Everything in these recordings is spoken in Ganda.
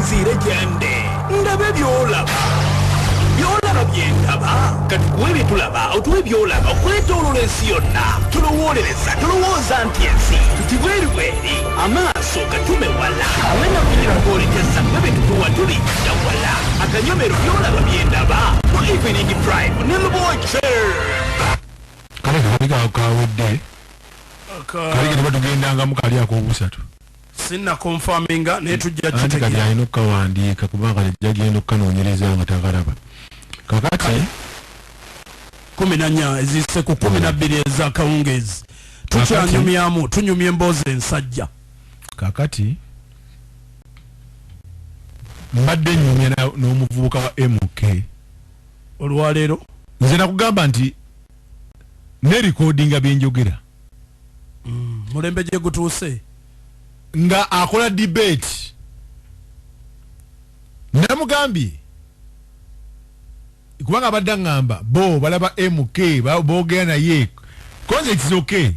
nzire gyende ndabe byolaba byolaba byendaba kati kuwe byetulaba otuwe byolaba okwetoolola ensi yonna tulowooza nti ensi tutibweribweri amaaso gatume wala awenakuyirakoolekesa nga betutuwa tulijja wala akanyomero byolaba byendaba mu evening drive ne lubocher kale kawedde kali batugenda mukali akobusatu sinna confirminga ne tujja kati alina okukawandiika kubanga jagenda okukanoonyereza nga takalaba kakati 14 ezise ku 12 ez'akawungeezi tukyanyumyamu tunyumya emboozi ensajja kakati mbadde nyumya n'omuvubuka wa MK olwaleero nze nakugamba nti ne recordinga byenjogera mulembe gye gutuuse nga akola debate namugambye kubanga abadde ngamba bo balaba MK boogera naye konze it is okay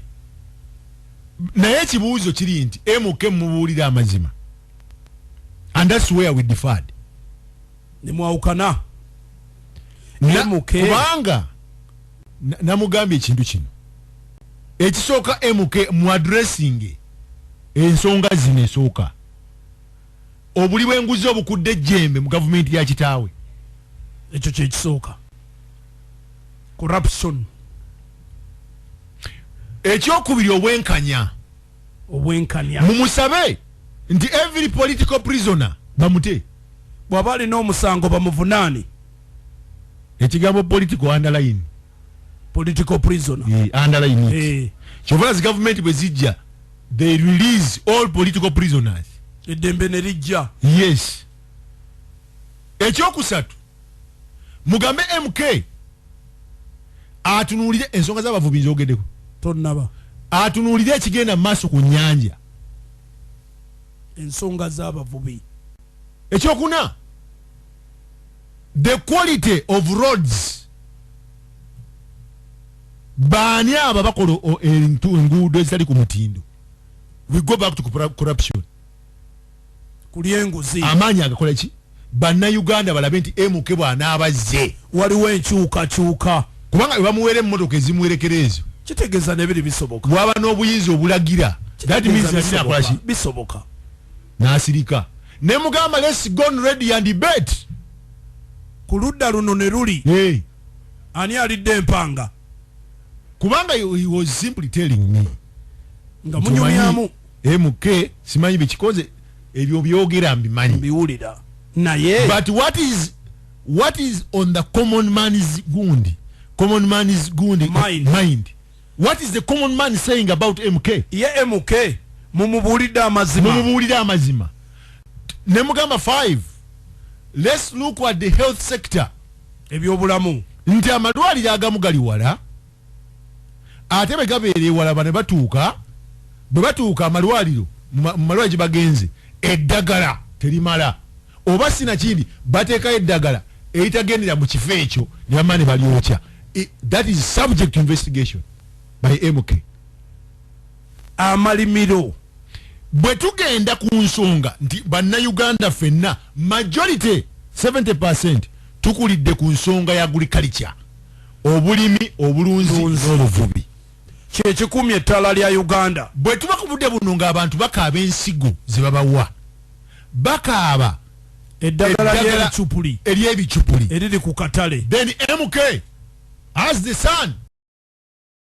naye ekibuuzo kiri nti MK mubuulira amazima and that's where we differed nimwawukana MK kubanga namugambye ekintu kino ekisooka MK mu addressing ensonga zino esooka obuli bw'enguzi obukudde ejjembe mu gavumenti ya kitaawe ekyo kyekisooka corruption ekyokubiri obwenkanya mumusabe nti every political prisoner bamute bw'aba alina omusango bamuvunaani ekigambo political underline political prisoner underline it kyova zi government bwe zijja they release all political prisoners eddembe ne lijja yes ekyokusatu mugambe MK atunuulire ensonga z'abavubi nzogeddeko tonnaba atunuulire ekigenda mu maaso ku nnyanja ensonga z'abavubi ekyokuna the quality of roads baani aba bakola enguudo ezitali ku mutindo we go back to corruption kuli enguzi amaanyi agakola ki banna Uganda balabe nti MK bw'anaabazze waliwo enkyukakyuka kubanga we bamuweera emmotoka ezimuwerekera ezo kitegeeza nebiri bisoboka waba n'obuyinza obulagira that means akola ki bisoboka n'asirika ne mugamba let's go on ready and debate ku ludda luno ne luli ani alidde empanga kubanga he was simply telling me nga munyumyamu MK simanyi bikikoze ebyo byogera mbimanyi biwulira naye but what is on the common man's mind what is the common man saying about MK ye MK mumubuulidde amazima ne mugamba 5 let's look at the health sector ebyobulamu nti amalwaliro agamu gali wala ate bwe gabeera ewala bane bwe batuuka amalwaliro mu malwaliro gye bagenze eddagala terimala oba sinakindi bateekayo eddagala eritagendera mu kifo ekyo ne bamaane balyokya that is subject to investigation by MK amalimiro bwe tugenda ku nsonga nti bannayuganda ffenna majority 70% tukulidde ku nsonga ya agriculture obulimi obulunzi n'obuvubi kyekikumya ettala lya Uganda bwe tuba ku budde buno ng'abantu bakaaba ensigo ze babawa bakaaba eddagala ery'ebicupuli eriri ku katale then MK as the son